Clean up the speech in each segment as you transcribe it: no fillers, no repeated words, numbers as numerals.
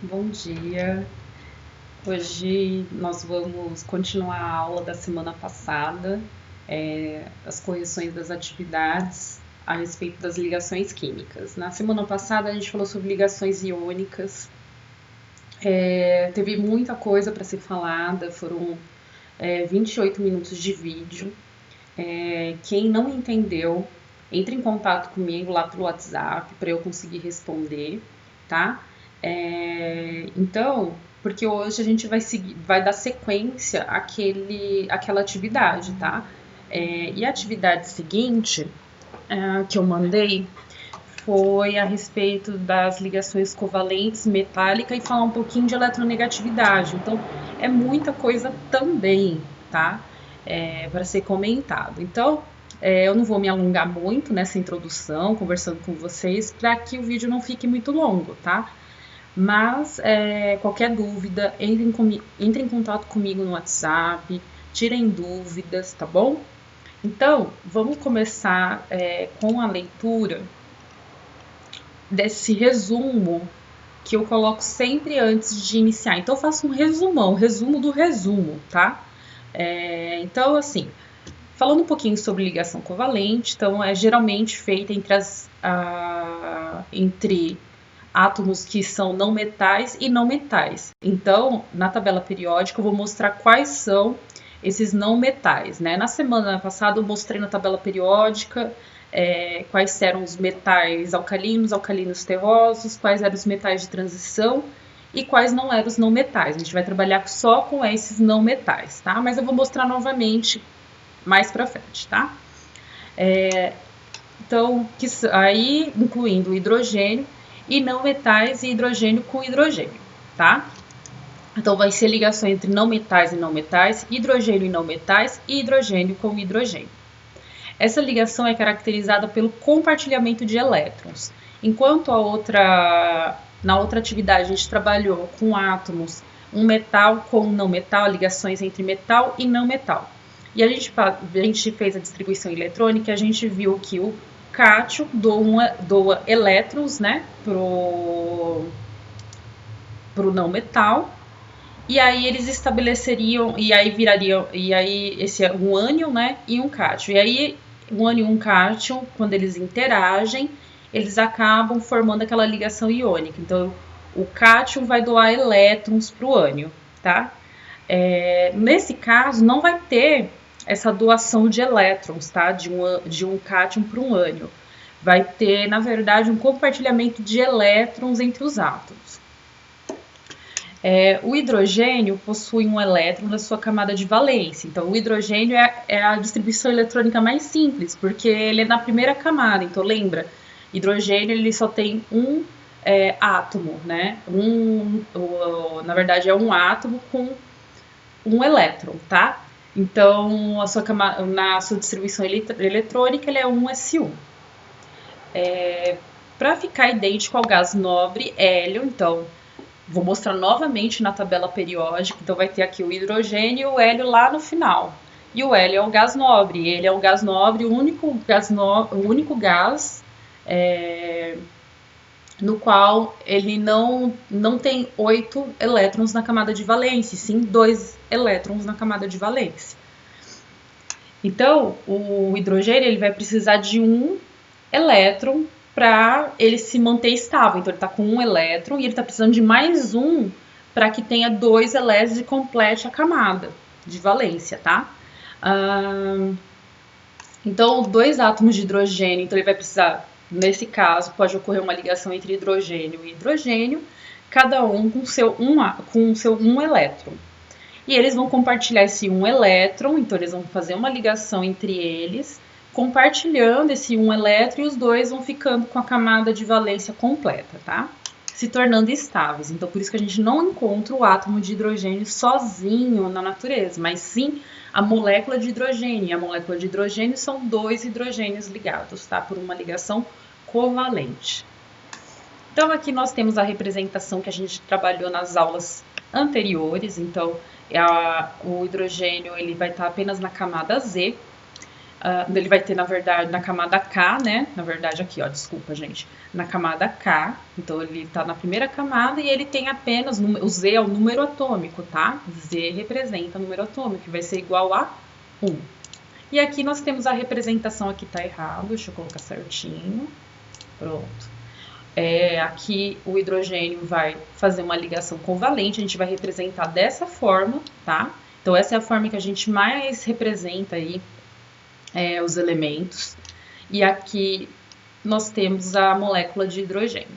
Bom dia. Hoje nós vamos continuar a aula da semana passada, as correções das atividades a respeito das ligações químicas. Na semana passada a gente falou sobre ligações iônicas, teve muita coisa para ser falada, foram 28 minutos de vídeo. Quem não entendeu, entre em contato comigo lá pelo WhatsApp para eu conseguir responder, tá? Então, porque hoje a gente vai dar sequência àquela atividade, tá? E a atividade seguinte que eu mandei foi a respeito das ligações covalentes, metálica e falar um pouquinho de eletronegatividade. Então, é muita coisa também, tá? Para ser comentado. Então, eu não vou me alongar muito nessa introdução, conversando com vocês, para que o vídeo não fique muito longo, tá? Mas qualquer dúvida, entre em contato comigo no WhatsApp, tirem dúvidas, tá bom? Então, vamos começar com a leitura desse resumo que eu coloco sempre antes de iniciar. Então, eu faço um resumão, resumo do resumo, tá? Então, assim, falando um pouquinho sobre ligação covalente, então é geralmente feita entre átomos que são não metais e não metais. Então, na tabela periódica, eu vou mostrar quais são esses não metais, né? Na semana passada, eu mostrei na tabela periódica quais eram os metais alcalinos, alcalinos terrosos, quais eram os metais de transição e quais não eram os não metais. A gente vai trabalhar só com esses não metais, tá? Mas eu vou mostrar novamente mais pra frente, tá? Então, aí incluindo o hidrogênio e não metais e hidrogênio com hidrogênio, tá? Então, vai ser ligação entre não metais e não metais, hidrogênio e não metais e hidrogênio com hidrogênio. Essa ligação é caracterizada pelo compartilhamento de elétrons. Enquanto na outra atividade a gente trabalhou com átomos, um metal com um não metal, ligações entre metal e não metal. E a gente fez a distribuição eletrônica e a gente viu que o cátion doa elétrons, né, pro não metal. E aí eles estabeleceriam, e aí virariam, e aí esse é um ânion, né, e um cátion. E aí um ânion e um cátion, quando eles interagem, eles acabam formando aquela ligação iônica. Então, o cátion vai doar elétrons para o ânion, tá? Nesse caso, não vai ter essa doação de elétrons, tá? De um cátion para um ânion. Vai ter, na verdade, um compartilhamento de elétrons entre os átomos. O hidrogênio possui um elétron na sua camada de valência. Então, o hidrogênio é a distribuição eletrônica mais simples, porque ele é na primeira camada. Então, lembra, hidrogênio ele só tem um átomo, né? Na verdade, é um átomo com um elétron, tá? Então, na sua distribuição eletrônica, ele é 1s1. Para ficar idêntico ao gás nobre hélio, então, vou mostrar novamente na tabela periódica. Então, vai ter aqui o hidrogênio e o hélio lá no final. E o hélio é o gás nobre. Ele é o gás nobre, o único gás no qual ele não tem 8 elétrons na camada de valência, sim 2 elétrons na camada de valência. Então, o hidrogênio ele vai precisar de um elétron para ele se manter estável. Então, ele está com um elétron e ele está precisando de mais um para que tenha 2 elétrons e complete a camada de valência, tá? Então, 2 átomos de hidrogênio, então ele vai precisar, nesse caso, pode ocorrer uma ligação entre hidrogênio e hidrogênio, cada um com seu um elétron. E eles vão compartilhar esse um elétron, então eles vão fazer uma ligação entre eles, compartilhando esse um elétron e os dois vão ficando com a camada de valência completa, tá? Se tornando estáveis. Então, por isso que a gente não encontra o átomo de hidrogênio sozinho na natureza, mas sim a molécula de hidrogênio. E a molécula de hidrogênio são 2 hidrogênios ligados, tá? Por uma ligação covalente. Então, aqui nós temos a representação que a gente trabalhou nas aulas anteriores. Então, o hidrogênio ele vai estar apenas na camada Z. Ele vai ter, na verdade, na camada K, né? Na verdade, aqui, ó, desculpa, gente. Na camada K, então ele tá na primeira camada e ele tem apenas, o Z é o número atômico, tá? Z representa o número atômico, que vai ser igual a 1. E aqui nós temos a representação, aqui tá errado, deixa eu colocar certinho. Pronto. Aqui o hidrogênio vai fazer uma ligação covalente, a gente vai representar dessa forma, tá? Então essa é a forma que a gente mais representa aí os elementos. E aqui nós temos a molécula de hidrogênio.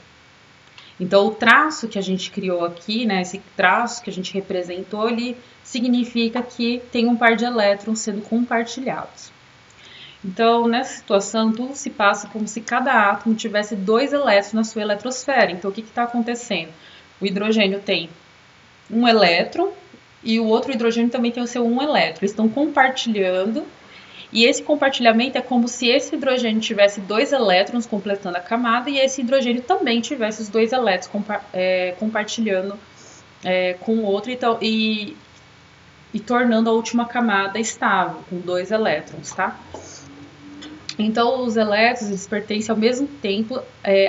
Então o traço que a gente criou aqui, né, esse traço que a gente representou, ele significa que tem um par de elétrons sendo compartilhados. Então, nessa situação, tudo se passa como se cada átomo tivesse 2 elétrons na sua eletrosfera. Então, o que está acontecendo? O hidrogênio tem um elétron e o outro hidrogênio também tem o seu 1 elétron. Eles estão compartilhando e esse compartilhamento é como se esse hidrogênio tivesse 2 elétrons completando a camada e esse hidrogênio também tivesse os 2 elétrons compartilhando com o outro e tornando a última camada estável, com 2 elétrons, tá? Então, os elétrons eles pertencem ao mesmo tempo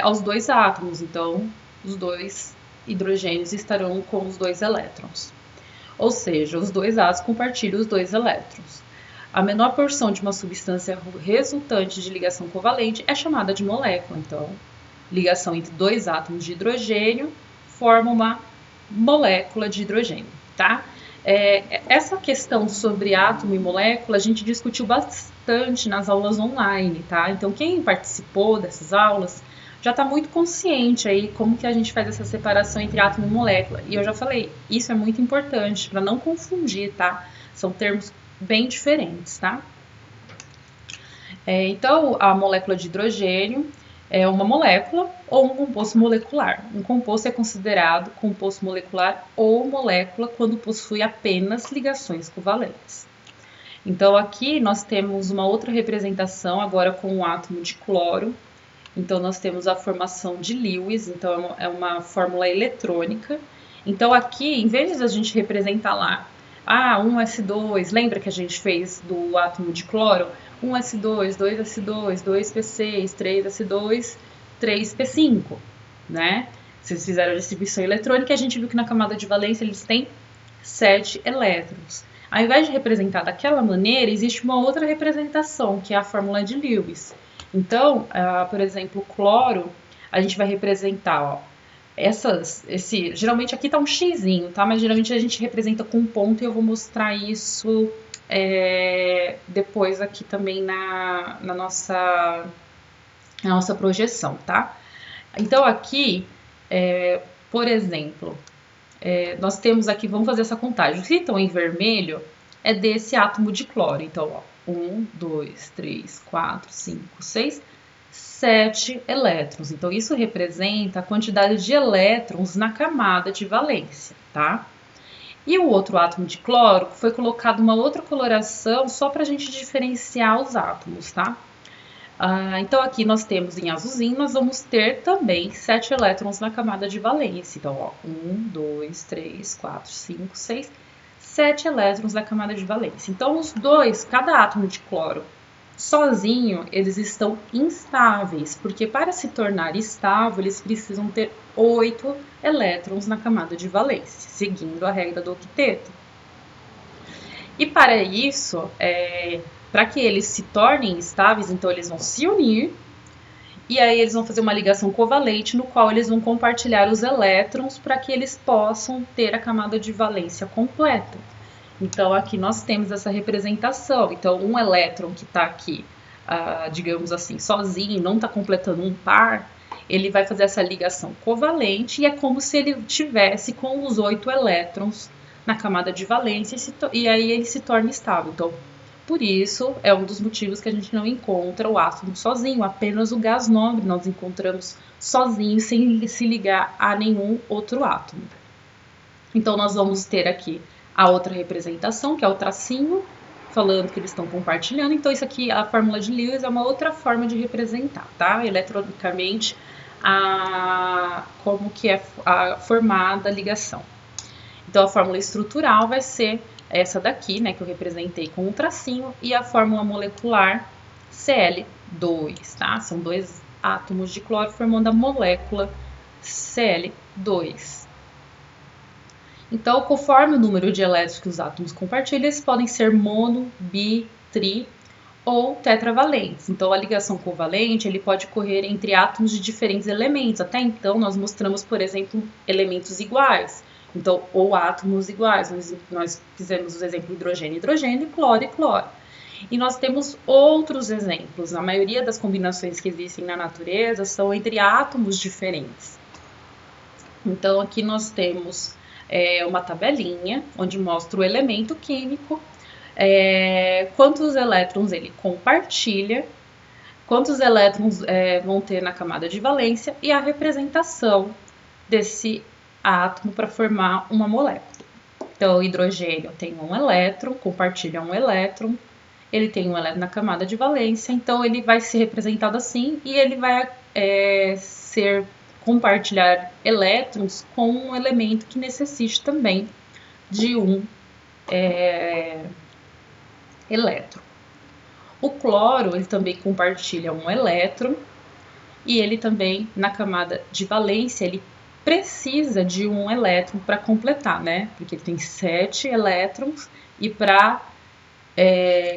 aos 2 átomos. Então, os 2 hidrogênios estarão com os 2 elétrons. Ou seja, os 2 átomos compartilham os 2 elétrons. A menor porção de uma substância resultante de ligação covalente é chamada de molécula. Então, ligação entre 2 átomos de hidrogênio forma uma molécula de hidrogênio, tá? Essa questão sobre átomo e molécula a gente discutiu bastante nas aulas online, tá? Então quem participou dessas aulas já está muito consciente aí como que a gente faz essa separação entre átomo e molécula. E eu já falei, isso é muito importante para não confundir, tá? São termos bem diferentes, tá? Então a molécula de hidrogênio é uma molécula ou um composto molecular. Um composto é considerado composto molecular ou molécula quando possui apenas ligações covalentes. Então aqui nós temos uma outra representação agora com o átomo de cloro. Então nós temos a formação de Lewis, então é uma fórmula eletrônica. Então aqui, em vez de a gente representar lá, 1s2, lembra que a gente fez do átomo de cloro? 1s2, 2s2, 2p6, 3s2, 3p5, né? Vocês fizeram a distribuição eletrônica e a gente viu que na camada de valência eles têm 7 elétrons. Ao invés de representar daquela maneira, existe uma outra representação, que é a fórmula de Lewis. Então, por exemplo, o cloro, a gente vai representar, ó, geralmente aqui tá um xizinho, tá? Mas geralmente a gente representa com um ponto e eu vou mostrar isso depois aqui também na nossa projeção, tá? Então aqui, por exemplo, nós temos aqui, vamos fazer essa contagem. Os que estão em vermelho é desse átomo de cloro. Então, ó, 1, 2, 3, 4, 5, 6, 7 elétrons. Então, isso representa a quantidade de elétrons na camada de valência, tá? E o outro átomo de cloro foi colocado uma outra coloração só para a gente diferenciar os átomos, tá? Então, aqui nós temos em azulzinho, nós vamos ter também 7 elétrons na camada de valência. Então, ó, 1, 2, 3, 4, 5, 6, 7 elétrons na camada de valência. Então, os dois, cada átomo de cloro sozinho, eles estão instáveis, porque para se tornar estável, eles precisam ter 8 elétrons na camada de valência, seguindo a regra do octeto. E para isso, para que eles se tornem estáveis, então eles vão se unir e aí eles vão fazer uma ligação covalente no qual eles vão compartilhar os elétrons para que eles possam ter a camada de valência completa. Então aqui nós temos essa representação. Então um elétron que está aqui, digamos assim, sozinho, não está completando um par, ele vai fazer essa ligação covalente e é como se ele tivesse com os 8 elétrons na camada de valência e aí ele se torna estável. Então, por isso, é um dos motivos que a gente não encontra o átomo sozinho, apenas o gás nobre nós encontramos sozinho, sem se ligar a nenhum outro átomo. Então, nós vamos ter aqui a outra representação, que é o tracinho, falando que eles estão compartilhando. Então, isso aqui, a fórmula de Lewis, é uma outra forma de representar, tá? Eletronicamente, como que é formada a ligação. Então, a fórmula estrutural vai ser essa daqui, né, que eu representei com um tracinho, e a fórmula molecular Cl2, tá? São dois átomos de cloro formando a molécula Cl2. Então, conforme o número de elétrons que os átomos compartilham, eles podem ser mono, bi, tri ou tetravalentes. Então, a ligação covalente ele pode ocorrer entre átomos de diferentes elementos. Até então, nós mostramos, por exemplo, elementos iguais. Então, ou átomos iguais. Nós fizemos os exemplos hidrogênio, hidrogênio, cloro e cloro. E nós temos outros exemplos. A maioria das combinações que existem na natureza são entre átomos diferentes. Então, aqui nós temos uma tabelinha onde mostra o elemento químico, quantos elétrons ele compartilha, quantos elétrons vão ter na camada de valência e a representação desse átomo para formar uma molécula. Então, o hidrogênio tem um elétron, compartilha um elétron, ele tem um elétron na camada de valência, então ele vai ser representado assim e ele vai compartilhar elétrons com um elemento que necessite também de um elétron. O cloro, ele também compartilha um elétron e ele também, na camada de valência, ele precisa de um elétron para completar, né? Porque ele tem 7 elétrons e para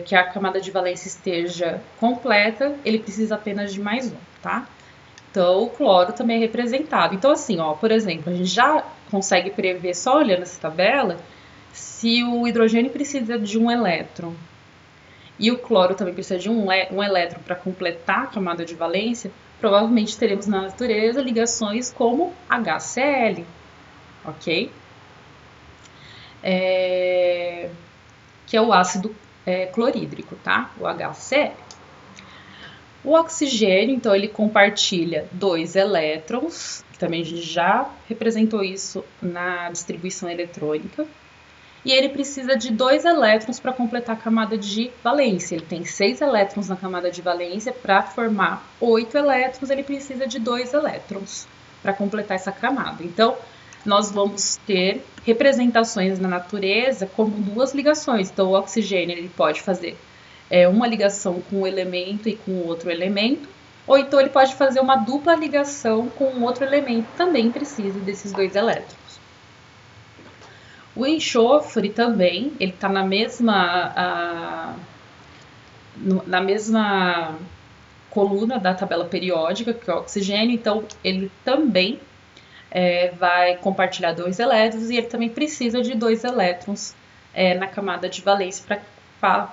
que a camada de valência esteja completa, ele precisa apenas de mais um, tá? Então, o cloro também é representado. Então, assim, ó, por exemplo, a gente já consegue prever, só olhando essa tabela, se o hidrogênio precisa de um elétron e o cloro também precisa de um elétron para completar a camada de valência, provavelmente teremos na natureza ligações como HCl, ok? Que é o ácido clorídrico, tá? O HCl. O oxigênio, então, ele compartilha 2 elétrons, que também a gente já representou isso na distribuição eletrônica, e ele precisa de 2 elétrons para completar a camada de valência. Ele tem 6 elétrons na camada de valência, para formar 8 elétrons, ele precisa de 2 elétrons para completar essa camada. Então, nós vamos ter representações na natureza como 2 ligações. Então, o oxigênio ele pode fazer uma ligação com um elemento e com outro elemento, ou então ele pode fazer uma dupla ligação com outro elemento que também precisa desses 2 elétrons. O enxofre também, ele está na mesma coluna da tabela periódica que é o oxigênio, então ele também vai compartilhar 2 elétrons e ele também precisa de 2 elétrons na camada de valência para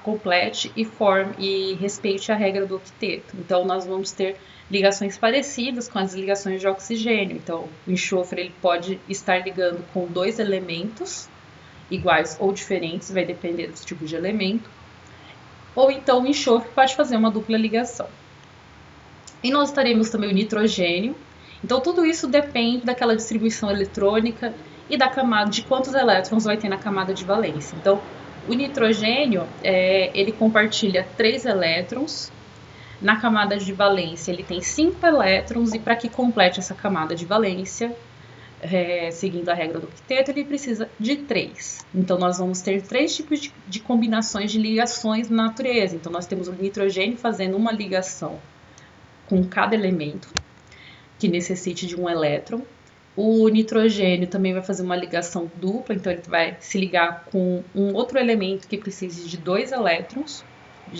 complete e respeite a regra do octeto. Então, nós vamos ter ligações parecidas com as ligações de oxigênio. Então, o enxofre ele pode estar ligando com 2 elementos iguais ou diferentes, vai depender do tipo de elemento. Ou então, o enxofre pode fazer uma dupla ligação. E nós teremos também o nitrogênio. Então, tudo isso depende daquela distribuição eletrônica e da camada, de quantos elétrons vai ter na camada de valência. Então, o nitrogênio, ele compartilha 3 elétrons, na camada de valência ele tem 5 elétrons, e para que complete essa camada de valência, seguindo a regra do octeto, ele precisa de 3. Então, nós vamos ter 3 tipos de combinações de ligações na natureza. Então, nós temos o nitrogênio fazendo uma ligação com cada elemento, que necessite de um elétron. O nitrogênio também vai fazer uma ligação dupla, então ele vai se ligar com um outro elemento que precise de 2 elétrons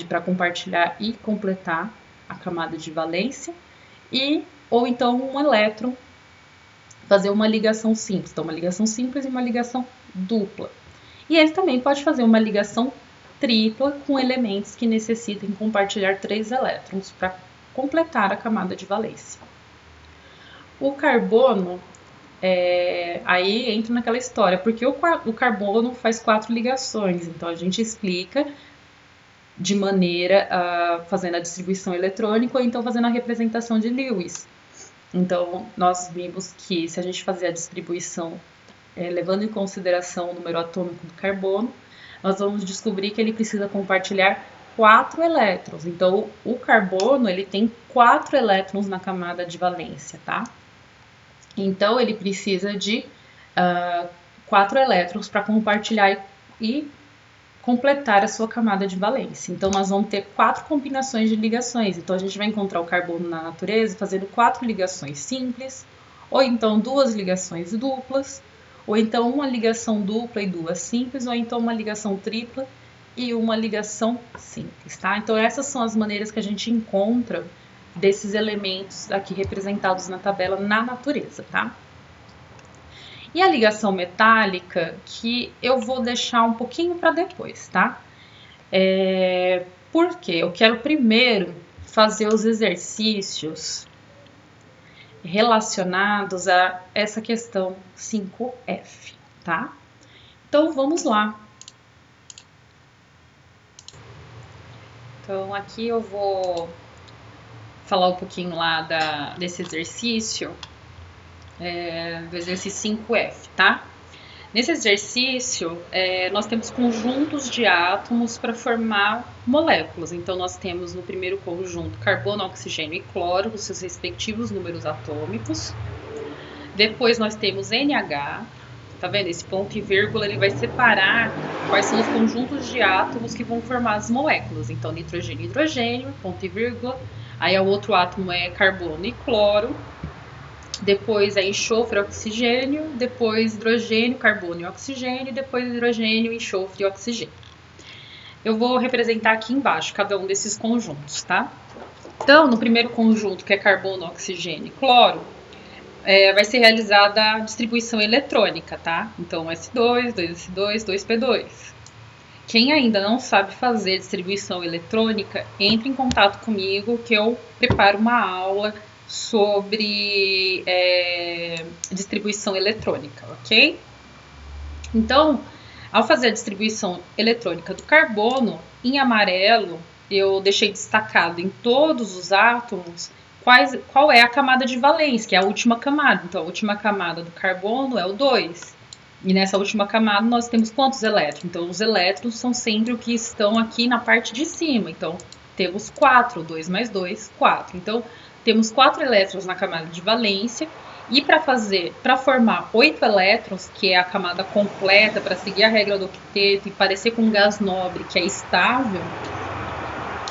para compartilhar e completar a camada de valência, ou então um elétron fazer uma ligação simples. Então, uma ligação simples e uma ligação dupla. E ele também pode fazer uma ligação tripla com elementos que necessitem compartilhar 3 elétrons para completar a camada de valência. O carbono, aí entra naquela história, porque o carbono faz 4 ligações, então a gente explica de maneira fazendo a distribuição eletrônica ou então fazendo a representação de Lewis. Então, nós vimos que se a gente fazer a distribuição levando em consideração o número atômico do carbono, nós vamos descobrir que ele precisa compartilhar 4 elétrons. Então, o carbono ele tem 4 elétrons na camada de valência, tá? Então, ele precisa de 4 elétrons para compartilhar e completar a sua camada de valência. Então, nós vamos ter 4 combinações de ligações. Então, a gente vai encontrar o carbono na natureza fazendo 4 ligações simples, ou então 2 ligações duplas, ou então uma ligação dupla e 2 simples, ou então uma ligação tripla e uma ligação simples, tá? Então, essas são as maneiras que a gente encontra desses elementos aqui representados na tabela na natureza, tá? E a ligação metálica, que eu vou deixar um pouquinho para depois, tá? Porque eu quero primeiro fazer os exercícios relacionados a essa questão 5F, tá? Então, vamos lá. Então, aqui eu vou falar um pouquinho lá desse exercício, do exercício 5F, tá? Nesse exercício, nós temos conjuntos de átomos para formar moléculas. Então, nós temos no primeiro conjunto carbono, oxigênio e cloro, os seus respectivos números atômicos. Depois, nós temos NH. Tá vendo? Esse ponto e vírgula ele vai separar quais são os conjuntos de átomos que vão formar as moléculas. Então, nitrogênio e hidrogênio, ponto e vírgula. Aí, o outro átomo é carbono e cloro. Depois é enxofre e oxigênio, depois hidrogênio, carbono e oxigênio, depois hidrogênio, enxofre e oxigênio. Eu vou representar aqui embaixo cada um desses conjuntos, tá? Então, no primeiro conjunto, que é carbono, oxigênio e cloro, vai ser realizada a distribuição eletrônica, tá? Então, S2, 2S2, 2P2. Quem ainda não sabe fazer distribuição eletrônica, entre em contato comigo que eu preparo uma aula sobre distribuição eletrônica, ok? Então, ao fazer a distribuição eletrônica do carbono, em amarelo, eu deixei destacado em todos os átomos qual é a camada de valência, que é a última camada. Então, a última camada do carbono é o 2. E nessa última camada nós temos quantos elétrons? Então, os elétrons são sempre o que estão aqui na parte de cima. Então, temos 4, 2 mais 2, 4. Então, temos 4 elétrons na camada de valência. E para formar 8 elétrons, que é a camada completa, para seguir a regra do octeto e parecer com um gás nobre que é estável,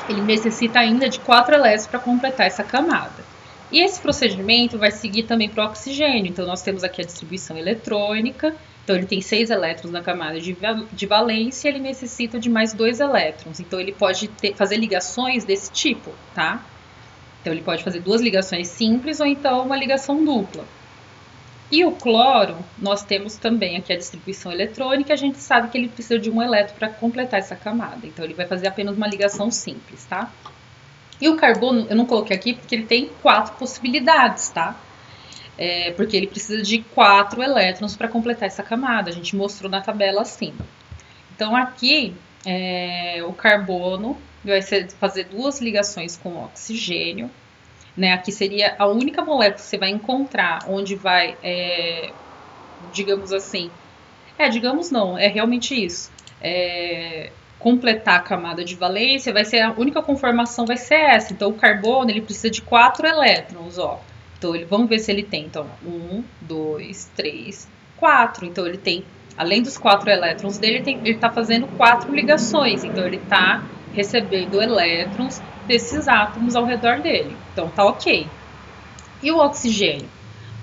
ele necessita ainda de 4 elétrons para completar essa camada. E esse procedimento vai seguir também para o oxigênio. Então, nós temos aqui a distribuição eletrônica. Então, ele tem 6 elétrons na camada de valência e ele necessita de mais 2 elétrons. Então, ele pode fazer ligações desse tipo, tá? Então, ele pode fazer 2 ligações simples ou então uma ligação dupla. E o cloro, nós temos também aqui a distribuição eletrônica. A gente sabe que ele precisa de um elétron para completar essa camada. Então, ele vai fazer apenas uma ligação simples, tá? E o carbono, eu não coloquei aqui porque ele tem 4 possibilidades, tá? Porque ele precisa de 4 elétrons para completar essa camada. A gente mostrou na tabela acima. Então, aqui, o carbono vai fazer 2 ligações com o oxigênio. Né? Aqui seria a única molécula que você vai encontrar onde vai, digamos assim... digamos não, é realmente isso. Completar a camada de valência, vai ser a única conformação vai ser essa. Então, o carbono, ele precisa de 4 elétrons, ó. Então, vamos ver se ele tem. Então, 1, 2, 3, 4. Então, ele tem, além dos 4 elétrons dele, ele está fazendo 4 ligações. Então, ele está recebendo elétrons desses átomos ao redor dele. Então, tá ok. E o oxigênio?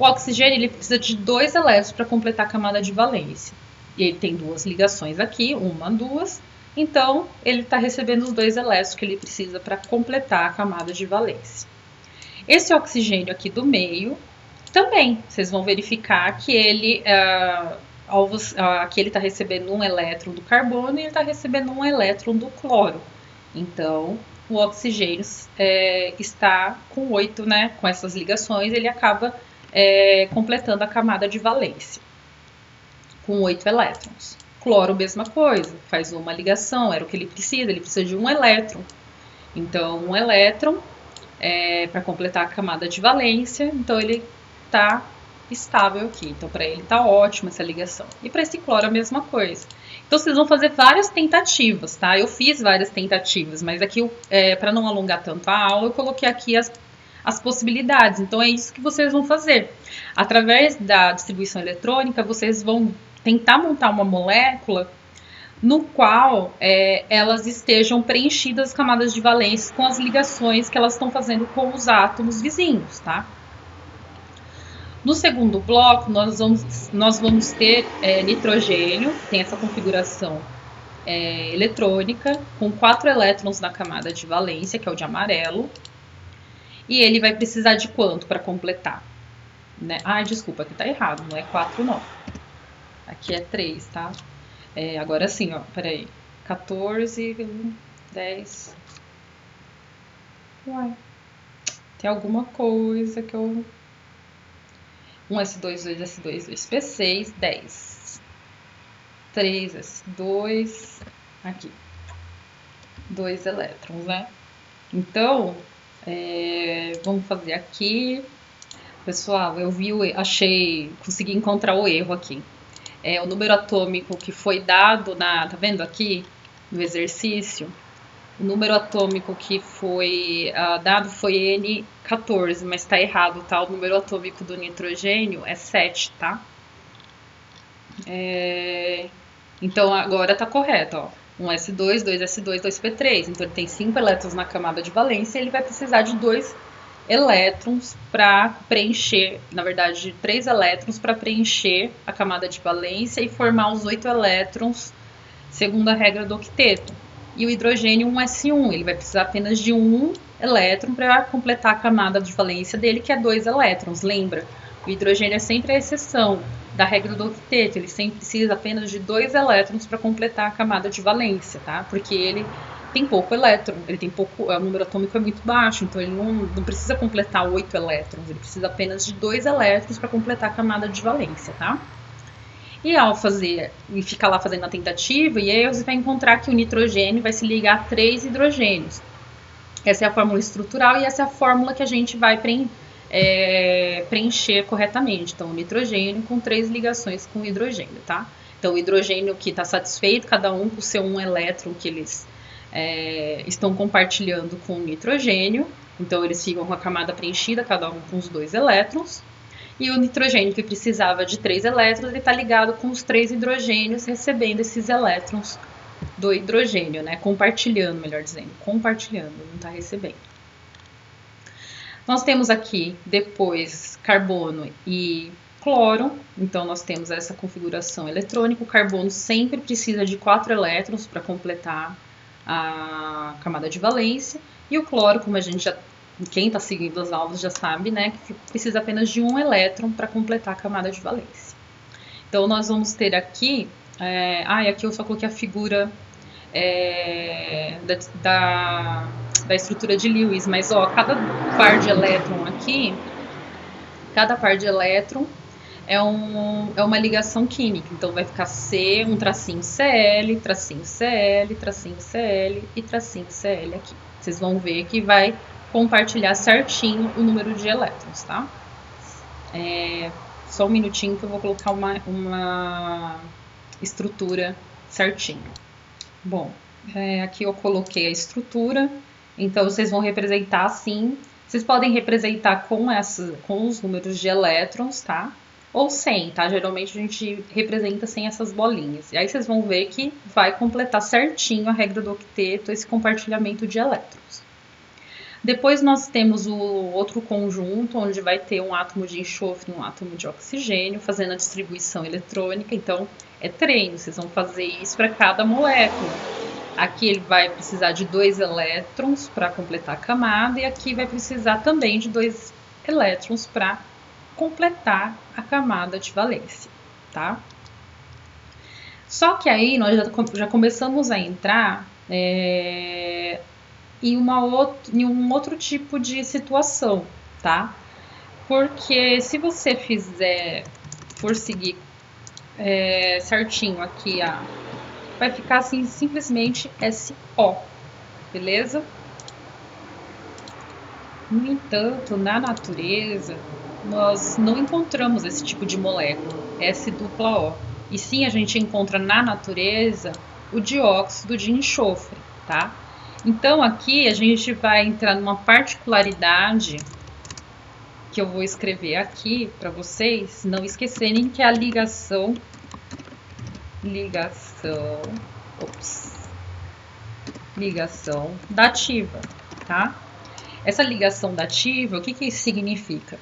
O oxigênio, ele precisa de 2 elétrons para completar a camada de valência. E ele tem 2 ligações aqui, 1, 2. Então, ele está recebendo os 2 elétrons que ele precisa para completar a camada de valência. Esse oxigênio aqui do meio, também, vocês vão verificar que ele aqui ele está recebendo um elétron do carbono e ele está recebendo um elétron do cloro. Então, o oxigênio está com 8, né? Com essas ligações, ele acaba completando a camada de valência, com 8 elétrons. Cloro, mesma coisa, faz uma ligação, era o que ele precisa de um elétron. Então, um elétron para completar a camada de valência, então ele está estável aqui. Então, para ele está ótima essa ligação. E para esse cloro, a mesma coisa. Então, vocês vão fazer várias tentativas, tá? Eu fiz várias tentativas, mas aqui, para não alongar tanto a aula, eu coloquei aqui as possibilidades. Então, é isso que vocês vão fazer. Através da distribuição eletrônica, vocês vão tentar montar uma molécula no qual elas estejam preenchidas as camadas de valência com as ligações que elas estão fazendo com os átomos vizinhos, tá? No segundo bloco, nós vamos ter nitrogênio, tem essa configuração eletrônica, com 4 elétrons na camada de valência, que é o de amarelo. E ele vai precisar de quanto para completar? Né? Ah, desculpa, aqui tá errado, não é 4 não. Aqui é 3, tá? Agora sim, ó, peraí. 14, 10... Uai, tem alguma coisa que eu... 1s2, 2s2, 2p6, 10. 3s2, aqui. 2 elétrons, né? Então, vamos fazer aqui. Pessoal, eu vi, consegui encontrar o erro aqui. O número atômico que foi dado tá vendo aqui no exercício? O número atômico que foi dado foi N14, mas tá errado, tá? O número atômico do nitrogênio é 7, tá? Então agora tá correto, ó. 1s2, 2s2, 2p3. Então ele tem 5 elétrons na camada de valência e ele vai precisar de 2 elétrons para preencher, na verdade, 3 elétrons para preencher a camada de valência e formar os 8 elétrons segundo a regra do octeto. E o hidrogênio 1s1, ele vai precisar apenas de 1 elétron para completar a camada de valência dele, que é 2 elétrons. Lembra? O hidrogênio é sempre a exceção da regra do octeto, ele sempre precisa apenas de 2 elétrons para completar a camada de valência, tá? Porque ele tem pouco elétron, ele tem pouco, o número atômico é muito baixo, então ele não precisa completar 8 elétrons, ele precisa apenas de 2 elétrons para completar a camada de valência, tá? E ao fazer, e ficar lá fazendo a tentativa e erros, você vai encontrar que o nitrogênio vai se ligar a 3 hidrogênios. Essa é a fórmula estrutural e essa é a fórmula que a gente vai preencher corretamente. Então, o nitrogênio com 3 ligações com o hidrogênio, tá? Então, o hidrogênio que está satisfeito, cada um com o seu 1 elétron que eles estão compartilhando com o nitrogênio. Então, eles ficam com a camada preenchida, cada um com os 2 elétrons. E o nitrogênio que precisava de 3 elétrons, ele está ligado com os 3 hidrogênios, recebendo esses elétrons do hidrogênio, né? Compartilhando, melhor dizendo. Compartilhando, não está recebendo. Nós temos aqui, depois, carbono e cloro. Então, nós temos essa configuração eletrônica. O carbono sempre precisa de 4 elétrons para completar a camada de valência. E o cloro, como a gente já... Quem está seguindo as aulas já sabe, né, que precisa apenas de 1 elétron para completar a camada de valência. Então, nós vamos ter aqui... aqui eu só coloquei a figura da estrutura de Lewis, mas ó, cada par de elétron aqui, cada par de elétron é uma ligação química. Então, vai ficar C, um tracinho Cl, tracinho Cl, tracinho Cl e tracinho Cl aqui. Vocês vão ver que vai compartilhar certinho o número de elétrons, tá? Só um minutinho que eu vou colocar uma estrutura certinho. Bom, aqui eu coloquei a estrutura, então vocês vão representar assim. Vocês podem representar com os números de elétrons, tá? Ou sem, tá? Geralmente a gente representa sem essas bolinhas. E aí vocês vão ver que vai completar certinho a regra do octeto, esse compartilhamento de elétrons. Depois nós temos o outro conjunto, onde vai ter um átomo de enxofre e um átomo de oxigênio, fazendo a distribuição eletrônica. Então, é treino, vocês vão fazer isso para cada molécula. Aqui ele vai precisar de 2 elétrons para completar a camada, e aqui vai precisar também de 2 elétrons para completar a camada de valência, tá? Só que aí nós já começamos a entrar em um outro tipo de situação, tá? Porque se você for seguir certinho aqui, vai ficar assim simplesmente SO, beleza? No entanto, na natureza, nós não encontramos esse tipo de molécula, S-O. E sim, a gente encontra na natureza o dióxido de enxofre, tá? Então, aqui a gente vai entrar numa particularidade que eu vou escrever aqui para vocês não esquecerem, que é a ligação ligação dativa, tá? Essa ligação dativa, o que isso significa?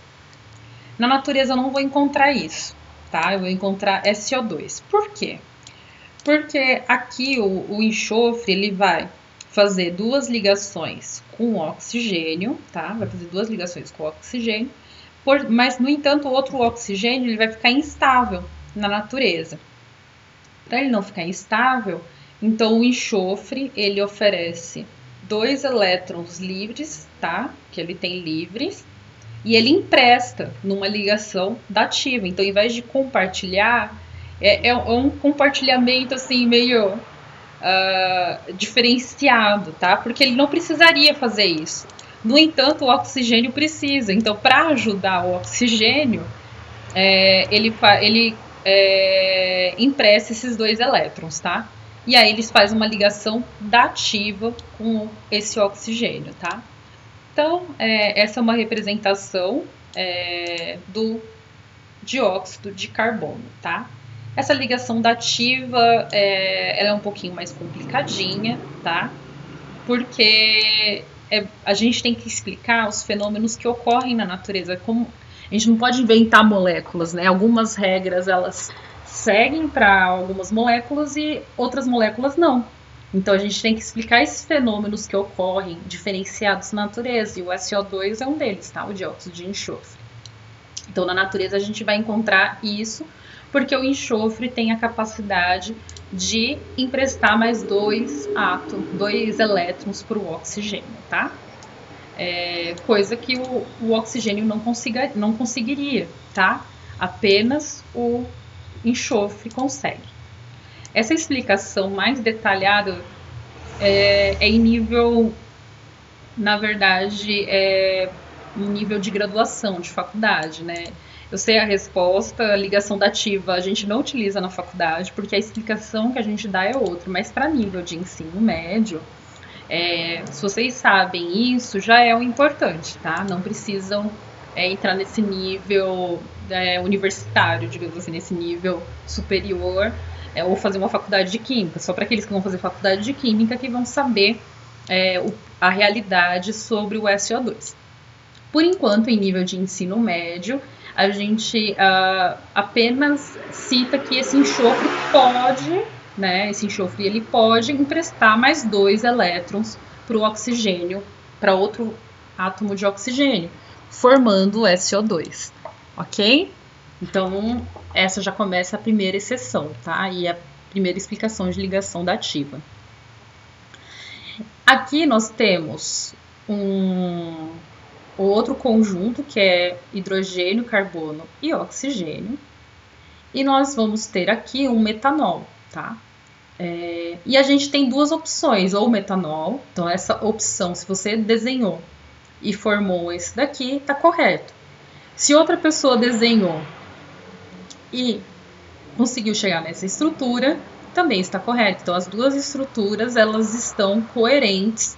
Na natureza eu não vou encontrar isso, tá? Eu vou encontrar SO2. Por quê? Porque aqui o enxofre, ele vai fazer duas ligações com o oxigênio, tá? Vai fazer duas ligações com o oxigênio, mas, no entanto, o outro oxigênio, ele vai ficar instável na natureza. Para ele não ficar instável, então o enxofre, ele oferece 2 elétrons livres, tá? Que ele tem livres, e ele empresta numa ligação dativa. Então, ao invés de compartilhar, é um compartilhamento assim meio diferenciado, tá? Porque ele não precisaria fazer isso. No entanto, o oxigênio precisa. Então, para ajudar o oxigênio, ele empresta esses 2 elétrons, tá? E aí eles fazem uma ligação dativa com esse oxigênio, tá? Então, essa é uma representação do dióxido de carbono, tá? Essa ligação dativa, ela é um pouquinho mais complicadinha, tá? Porque a gente tem que explicar os fenômenos que ocorrem na natureza. Como a gente não pode inventar moléculas, né? Algumas regras, elas seguem para algumas moléculas e outras moléculas não. Então, a gente tem que explicar esses fenômenos que ocorrem diferenciados na natureza, e o SO2 é um deles, tá? O dióxido de enxofre. Então, na natureza, a gente vai encontrar isso, porque o enxofre tem a capacidade de emprestar mais 2 elétrons para o oxigênio, tá? Coisa que o oxigênio não conseguiria, tá? Apenas o enxofre consegue. Essa explicação mais detalhada em nível, na verdade, em nível de graduação, de faculdade, né? Eu sei a resposta, a ligação dativa a gente não utiliza na faculdade, porque a explicação que a gente dá é outra, mas para nível de ensino médio, se vocês sabem isso, já é o importante, tá? Não precisam entrar nesse nível universitário, digamos assim, nesse nível superior, ou fazer uma faculdade de química. Só para aqueles que vão fazer faculdade de química que vão saber a realidade sobre o SO2. Por enquanto, em nível de ensino médio, a gente apenas cita que esse enxofre pode, né? Esse enxofre ele pode emprestar mais 2 elétrons para o oxigênio, para outro átomo de oxigênio, formando o SO2, ok? Então, essa já começa a primeira exceção, tá? E a primeira explicação de ligação dativa. Aqui nós temos o outro conjunto, que é hidrogênio, carbono e oxigênio. E nós vamos ter aqui um metanol, tá? E a gente tem 2 opções, ou metanol, então essa opção, se você desenhou e formou esse daqui, tá correto. Se outra pessoa desenhou e conseguiu chegar nessa estrutura, também está correto. Então, as 2 estruturas, elas estão coerentes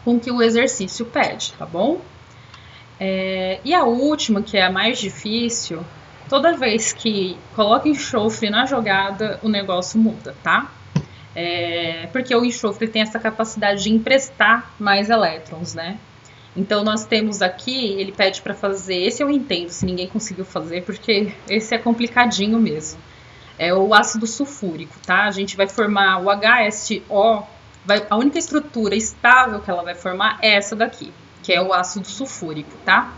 com o que o exercício pede, tá bom? E a última, que é a mais difícil, toda vez que coloca enxofre na jogada, o negócio muda, tá? Porque o enxofre tem essa capacidade de emprestar mais elétrons, né? Então, nós temos aqui, ele pede para fazer, esse eu entendo se ninguém conseguiu fazer, porque esse é complicadinho mesmo. É o ácido sulfúrico, tá? A gente vai formar o HSO, a única estrutura estável que ela vai formar é essa daqui, que é o ácido sulfúrico, tá?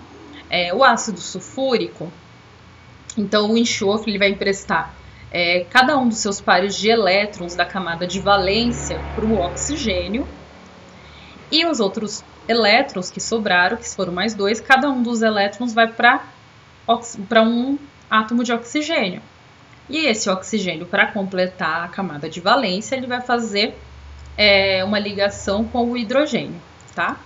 O ácido sulfúrico, então o enxofre ele vai emprestar cada um dos seus pares de elétrons da camada de valência para o oxigênio, e os outros elétrons que sobraram, que foram mais 2, cada um dos elétrons vai para um átomo de oxigênio. E esse oxigênio, para completar a camada de valência, ele vai fazer uma ligação com o hidrogênio, tá?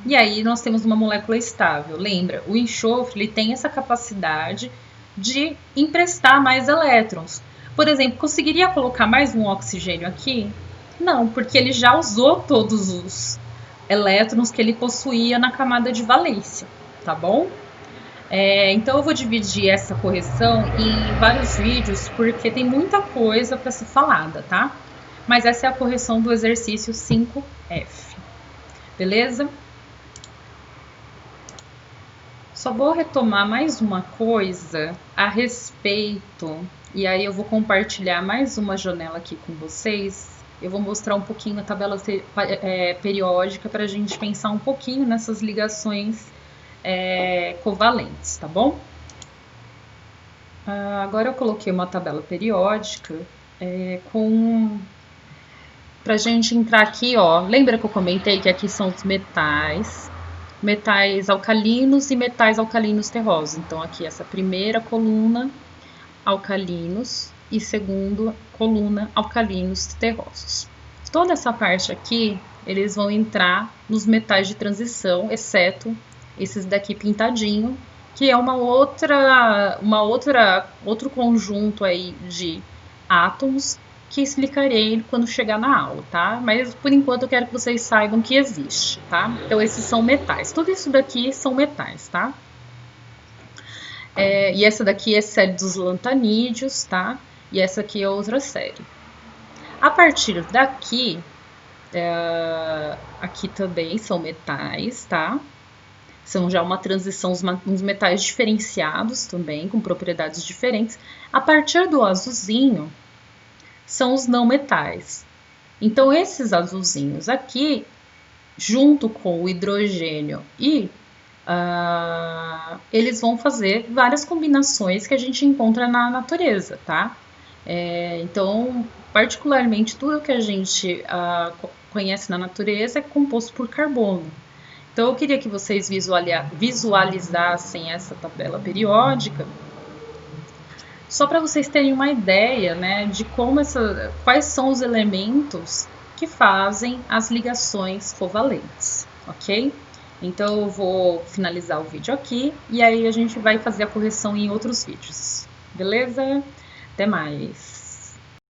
E aí nós temos uma molécula estável. Lembra, o enxofre ele tem essa capacidade de emprestar mais elétrons. Por exemplo, conseguiria colocar mais um oxigênio aqui? Não, porque ele já usou todos os elétrons que ele possuía na camada de valência, tá bom? Então eu vou dividir essa correção em vários vídeos, porque tem muita coisa para ser falada, tá? mas essa é a correção do exercício 5F, beleza? Só vou retomar mais uma coisa a respeito, e aí eu vou compartilhar mais uma janela aqui com vocês. Eu vou mostrar um pouquinho a tabela periódica para a gente pensar um pouquinho nessas ligações covalentes, tá bom? Agora eu coloquei uma tabela periódica pra gente entrar aqui, ó. Lembra que eu comentei que aqui são os metais alcalinos e metais alcalinos terrosos. Então, aqui essa primeira coluna, alcalinos, e segunda coluna, alcalinos terrosos. Toda essa parte aqui, eles vão entrar nos metais de transição, exceto esses daqui pintadinho, que é outro conjunto aí de átomos que explicarei quando chegar na aula, tá? Mas por enquanto eu quero que vocês saibam que existe, tá? Então esses são metais. Tudo isso daqui são metais, tá? E essa daqui é série dos lantanídeos, tá? E essa aqui é outra série. A partir daqui, aqui também são metais, tá? São já uma transição, uns metais diferenciados também, com propriedades diferentes. A partir do azulzinho, são os não metais. Então, esses azulzinhos aqui, junto com o hidrogênio eles vão fazer várias combinações que a gente encontra na natureza, tá? Então, particularmente, tudo que a gente conhece na natureza é composto por carbono. Então, eu queria que vocês visualizassem essa tabela periódica, só para vocês terem uma ideia, né, de quais são os elementos que fazem as ligações covalentes, ok? Então, eu vou finalizar o vídeo aqui e aí a gente vai fazer a correção em outros vídeos, beleza? Até mais!